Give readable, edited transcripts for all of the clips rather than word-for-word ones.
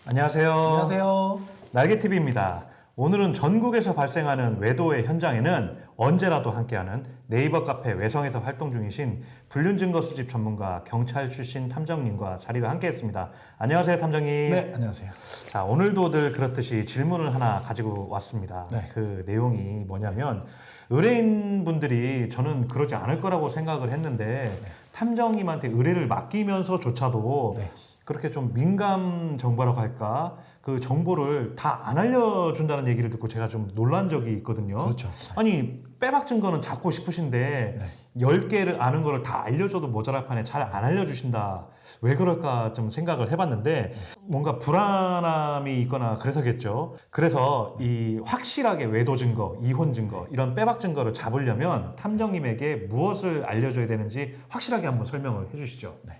안녕하세요. 안녕하세요. 날개TV입니다. 오늘은 전국에서 발생하는 외도의 현장에는 언제라도 함께하는 네이버 카페 외성에서 활동 중이신 불륜증거 수집 전문가 경찰 출신 탐정님과 자리를 함께했습니다. 안녕하세요, 탐정님. 네, 안녕하세요. 자, 오늘도 늘 그렇듯이 질문을 하나 가지고 왔습니다. 네. 그 내용이 뭐냐면 의뢰인분들이 저는 그러지 않을 거라고 생각을 했는데 탐정님한테 의뢰를 맡기면서조차도 네. 그렇게 좀 민감 정보라고 할까? 그 정보를 다 안 알려준다는 얘기를 듣고 제가 좀 놀란 적이 있거든요. 그렇죠. 아니, 빼박 증거는 잡고 싶으신데 네. 10개를 아는 거를 다 알려줘도 모자랄 판에 잘 안 알려주신다. 왜 그럴까 좀 생각을 해봤는데 뭔가 불안함이 있거나 그래서겠죠. 그래서 이 확실하게 외도 증거, 이혼 증거 이런 빼박 증거를 잡으려면 탐정님에게 무엇을 알려줘야 되는지 확실하게 한번 설명을 해주시죠. 네.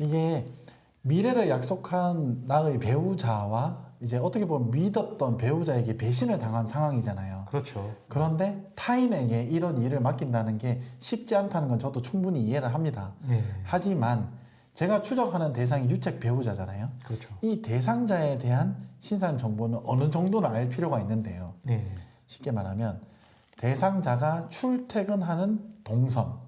이게 미래를 약속한 나의 배우자와 이제 어떻게 보면 믿었던 배우자에게 배신을 당한 상황이잖아요. 그렇죠. 그런데 타인에게 이런 일을 맡긴다는 게 쉽지 않다는 건 저도 충분히 이해를 합니다. 네. 하지만 제가 추적하는 대상이 유책 배우자잖아요. 그렇죠. 이 대상자에 대한 신상 정보는 어느 정도는 알 필요가 있는데요. 네. 쉽게 말하면 대상자가 출퇴근하는 동선,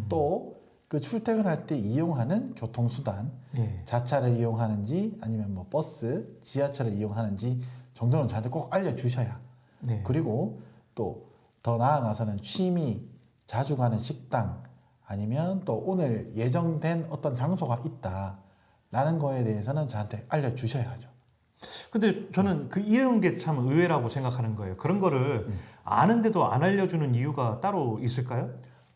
또 그 출퇴근할 때 이용하는 교통수단, 네. 자차를 이용하는지 아니면 뭐 버스, 지하철을 이용하는지 정도는 저한테 꼭 알려주셔야. 네. 그리고 또 더 나아가서는 취미, 자주 가는 식당, 아니면 또 오늘 예정된 어떤 장소가 있다라는 거에 대해서는 저한테 알려주셔야 하죠. 근데 저는 이런 게 참 의외라고 생각하는 거예요. 그런 거를 아는데도 안 알려주는 이유가 따로 있을까요?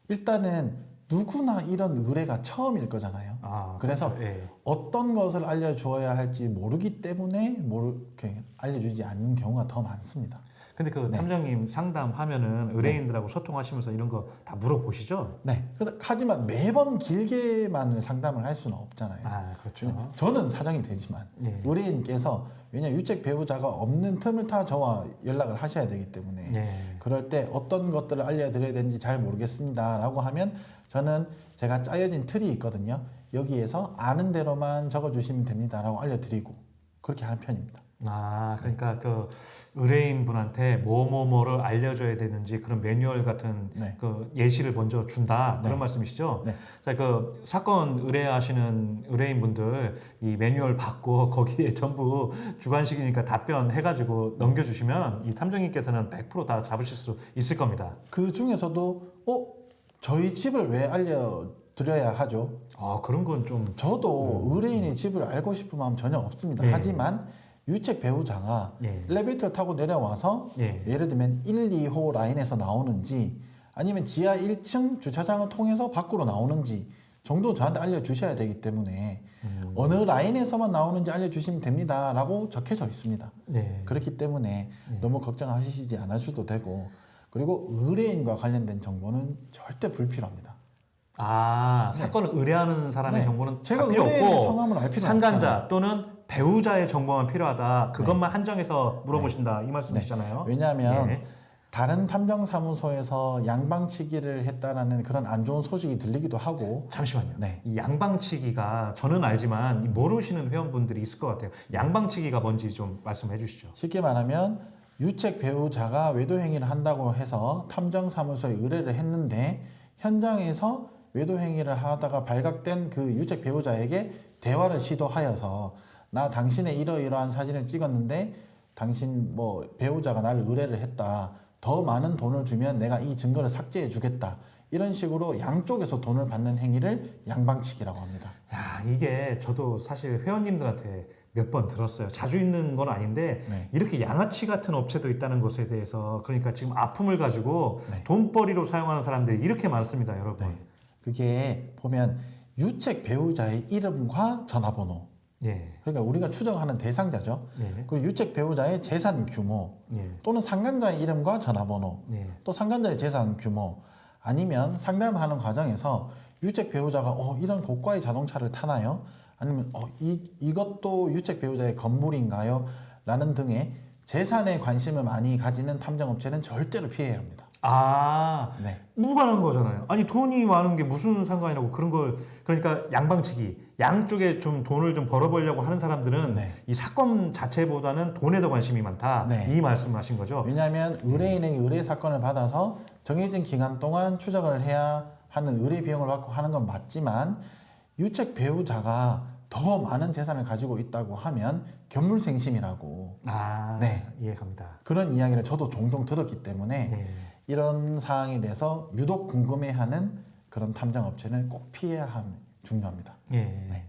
일단은 누구나 이런 의뢰가 처음일 거잖아요. 아, 그래서 그렇죠. 예. 어떤 것을 알려줘야 할지 모르기 때문에 이렇게 알려주지 않는 경우가 더 많습니다. 근데 그 네. 탐정님 상담하면은 의뢰인들하고 소통하시면서 이런 거 다 물어보시죠? 네. 하지만 매번 길게만 상담을 할 수는 없잖아요. 아, 그렇죠. 저는 사정이 되지만 예. 의뢰인께서 왜냐하면 유책 배우자가 없는 틈을 타 저와 연락을 하셔야 되기 때문에 예. 그럴 때 어떤 것들을 알려드려야 되는지 잘 모르겠습니다 라고 하면 저는 제가 짜여진 틀이 있거든요. 여기에서 아는 대로만 적어주시면 됩니다 라고 알려드리고 그렇게 하는 편입니다. 아, 그러니까 그 의뢰인 분한테 뭐뭐뭐를 알려줘야 되는지 그런 매뉴얼 같은 네. 그 예시를 먼저 준다 그런 네. 말씀이시죠? 네. 자, 그 사건 의뢰하시는 의뢰인 분들 이 매뉴얼 받고 거기에 전부 주관식이니까 답변 해가지고 넘겨주시면 이 탐정님께서는 100% 다 잡으실 수 있을 겁니다. 그 중에서도 저희 집을 왜 알려드려야 하죠? 아, 그런 건 좀 저도 의뢰인의 집을 알고 싶은 마음 전혀 없습니다. 네. 하지만 유책 배우자가 예. 엘리베이터를 타고 내려와서 예. 예를 들면 1, 2호 라인에서 나오는지 아니면 지하 1층 주차장을 통해서 밖으로 나오는지 정도 저한테 알려주셔야 되기 때문에 어느 라인에서만 나오는지 알려주시면 됩니다 라고 적혀져 있습니다. 네. 그렇기 때문에 너무 걱정하시지 않으셔도 되고 그리고 의뢰인과 관련된 정보는 절대 불필요합니다. 아, 네. 사건을 의뢰하는 사람의 네. 정보는 제가 다 필요 의뢰인의 없고 성함을 알 필요 상간자 없잖아요. 또는 배우자의 정보만 필요하다. 그것만 한정해서 물어보신다 이 말씀이시잖아요. 왜냐하면 예. 다른 탐정사무소에서 양방치기를 했다라는 그런 안 좋은 소식이 들리기도 하고 잠시만요. 네. 이 양방치기가 저는 알지만 이 모르시는 회원분들이 있을 것 같아요. 양방치기가 뭔지 좀 말씀해 주시죠. 쉽게 말하면 유책 배우자가 외도행위를 한다고 해서 탐정사무소에 의뢰를 했는데 현장에서 외도행위를 하다가 발각된 그 유책 배우자에게 대화를 시도하여서 나 당신의 이러이러한 사진을 찍었는데 당신 뭐 배우자가 나를 의뢰를 했다. 더 많은 돈을 주면 내가 이 증거를 삭제해 주겠다. 이런 식으로 양쪽에서 돈을 받는 행위를 양방치기라고 합니다. 야, 이게 저도 사실 회원님들한테 몇 번 들었어요. 자주 있는 건 아닌데 네. 이렇게 양아치 같은 업체도 있다는 것에 대해서 그러니까 지금 아픔을 가지고 네. 돈벌이로 사용하는 사람들이 이렇게 많습니다, 여러분. 네. 그게 보면 유책 배우자의 이름과 전화번호. 예. 그러니까 우리가 추정하는 대상자죠. 예. 그리고 유책 배우자의 재산 규모 예. 또는 상간자의 이름과 전화번호 예. 또 상간자의 재산 규모 아니면 상담하는 과정에서 유책 배우자가 이런 고가의 자동차를 타나요? 아니면 이것도 유책 배우자의 건물인가요? 라는 등의 재산에 관심을 많이 가지는 탐정업체는 절대로 피해야 합니다. 아, 네. 무관한 거잖아요. 아니 돈이 많은 게 무슨 상관이라고 그런 걸 그러니까 양방치기 양쪽에 좀 돈을 좀 벌어보려고 하는 사람들은 네. 이 사건 자체보다는 돈에 더 관심이 많다. 네. 이 말씀하신 거죠. 왜냐하면 의뢰인에게 의뢰 사건을 받아서 정해진 기간 동안 추적을 해야 하는 의뢰 비용을 받고 하는 건 맞지만 유책 배우자가 더 많은 재산을 가지고 있다고 하면 견물생심이라고 아, 네. 이해갑니다. 그런 이야기를 저도 종종 들었기 때문에 네. 이런 사항에 대해서 유독 궁금해하는 그런 탐정업체는 꼭 피해야 함이 중요합니다. 예. 네.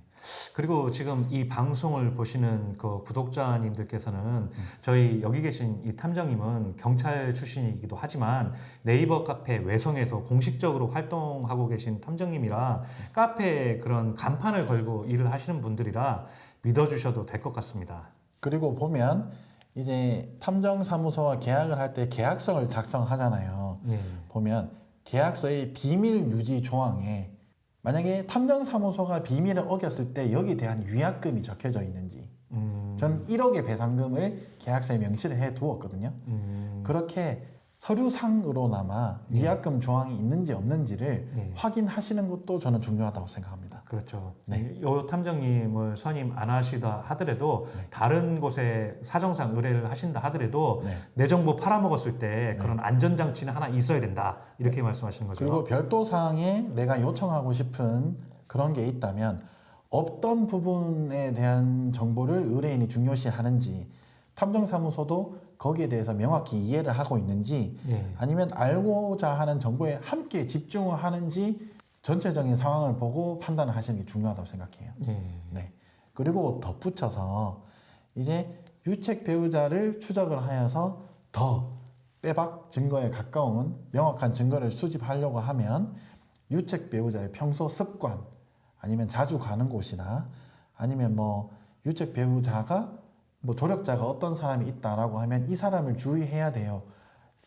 그리고 지금 이 방송을 보시는 그 구독자님들께서는 저희 여기 계신 이 탐정님은 경찰 출신이기도 하지만 네이버 카페 외성에서 공식적으로 활동하고 계신 탐정님이라 카페에 그런 간판을 걸고 일을 하시는 분들이라 믿어주셔도 될 것 같습니다. 그리고 보면 이제 탐정사무소와 계약을 할 때 계약서를 작성하잖아요. 예. 보면 계약서의 비밀 유지 조항에 만약에 탐정사무소가 비밀을 어겼을 때 여기에 대한 위약금이 적혀져 있는지 전 1억의 배상금을 계약서에 명시를 해 두었거든요. 그렇게 서류상으로나마 예. 위약금 조항이 있는지 없는지를 예. 확인하시는 것도 저는 중요하다고 생각합니다. 그렇죠. 네. 요 탐정님을 선임 안 하시다 하더라도 네. 다른 곳에 사정상 의뢰를 하신다 하더라도 네. 내 정보 팔아먹었을 때 그런 안전장치는 하나 있어야 된다. 이렇게 말씀하시는 거죠. 그리고 별도 사항에 내가 요청하고 싶은 그런 게 있다면 어떤 부분에 대한 정보를 의뢰인이 중요시하는지 탐정사무소도 거기에 대해서 명확히 이해를 하고 있는지 예. 아니면 알고자 하는 정보에 함께 집중을 하는지 전체적인 상황을 보고 판단을 하시는 게 중요하다고 생각해요. 예. 네. 그리고 덧붙여서 이제 유책 배우자를 추적을 하여서 더 빼박 증거에 가까운 명확한 증거를 수집하려고 하면 유책 배우자의 평소 습관 아니면 자주 가는 곳이나 아니면 뭐 유책 배우자가 뭐 조력자가 어떤 사람이 있다라고 하면 이 사람을 주의해야 돼요.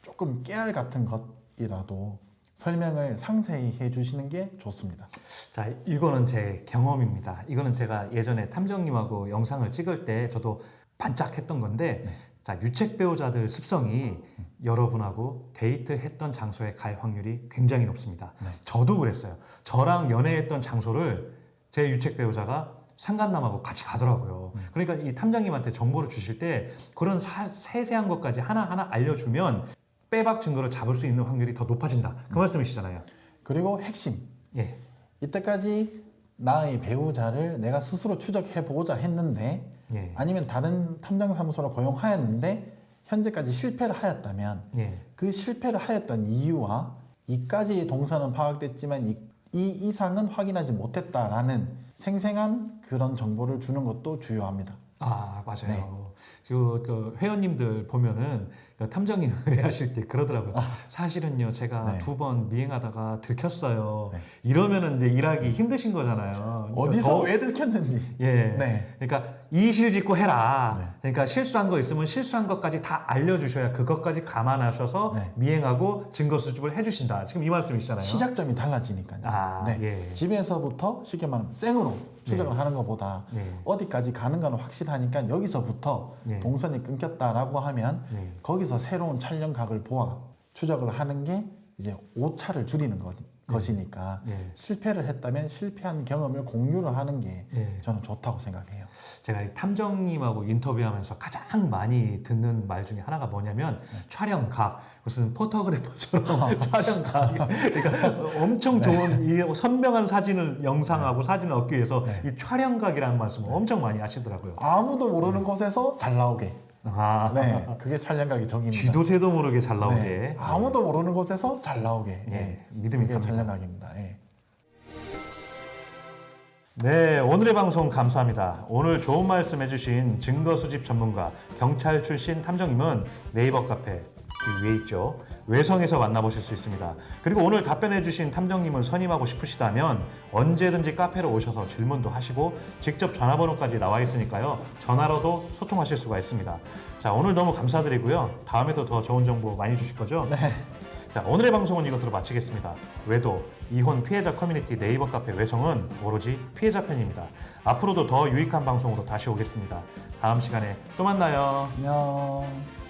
조금 깨알 같은 것이라도 설명을 상세히 해주시는 게 좋습니다. 자, 이거는 제 경험입니다. 이거는 제가 예전에 탐정님하고 영상을 찍을 때 저도 반짝했던 건데, 자, 유책 배우자들 습성이 여러분하고 데이트했던 장소에 갈 확률이 굉장히 높습니다. 네. 저도 그랬어요. 저랑 연애했던 장소를 제 유책 배우자가 상간남하고 같이 가더라고요. 그러니까 이 탐정님한테 정보를 주실 때 그런 세세한 것까지 하나하나 알려주면 빼박 증거를 잡을 수 있는 확률이 더 높아진다. 그 말씀이시잖아요. 그리고 핵심. 예. 이때까지 나의 배우자를 내가 스스로 추적해보고자 했는데 예. 아니면 다른 탐정사무소를 고용하였는데 현재까지 실패를 하였다면 예. 그 실패를 하였던 이유와 이까지의 동선은 파악됐지만 이 이상은 확인하지 못했다라는 생생한 그런 정보를 주는 것도 주요합니다. 아, 맞아요. 네. 그 회원님들 보면은 그 탐정님 의뢰하실 때 그러더라고요. 사실은요, 제가 네. 2번 미행하다가 들켰어요. 네. 이러면은 이제 일하기 힘드신 거잖아요. 그러니까 어디서 왜 들켰는지. 예. 네. 그러니까 이실직고 해라. 네. 그러니까 실수한 거 있으면 실수한 것까지 다 알려주셔야 그것까지 감안하셔서 네. 미행하고 증거 수집을 해주신다. 지금 이 말씀이시잖아요. 시작점이 달라지니까요. 아, 네. 예. 집에서부터 쉽게 말하면 생으로 추적을 하는 것보다 네. 어디까지 가는 건 확실하니까 여기서부터 네. 동선이 끊겼다라고 하면 네. 거기서 새로운 촬영각을 보아 추적을 하는 게 이제 오차를 줄이는 것이니까 네. 실패를 했다면 실패한 경험을 공유를 하는 게 네. 저는 좋다고 생각해요. 제가 이 탐정님하고 인터뷰하면서 가장 많이 듣는 말 중에 하나가 뭐냐면 촬영각, 무슨 포토그래퍼처럼 촬영각. 그러니까 엄청 좋은 이 선명한 사진을 영상하고 사진을 얻기 위해서 이 촬영각이라는 말씀을 엄청 많이 하시더라고요. 아무도 모르는 곳에서 잘 나오게. 아, 네, 그게 촬영각의 정의입니다. 쥐도 새도 모르게 잘 나오게. 네, 아무도 모르는 곳에서 잘 나오게. 예, 믿음이 그게 갑니다. 촬영각입니다. 예. 네, 오늘의 방송 감사합니다. 오늘 좋은 말씀 해주신 증거 수집 전문가, 경찰 출신 탐정님은 네이버 카페 이 위에 있죠. 외성에서 만나보실 수 있습니다. 그리고 오늘 답변해주신 탐정님을 선임하고 싶으시다면 언제든지 카페로 오셔서 질문도 하시고 직접 전화번호까지 나와 있으니까요. 전화로도 소통하실 수가 있습니다. 자, 오늘 너무 감사드리고요. 다음에도 더 좋은 정보 많이 주실 거죠? 네. 자, 오늘의 방송은 이것으로 마치겠습니다. 외도, 이혼 피해자 커뮤니티 네이버 카페 외성은 오로지 피해자 편입니다. 앞으로도 더 유익한 방송으로 다시 오겠습니다. 다음 시간에 또 만나요. 안녕.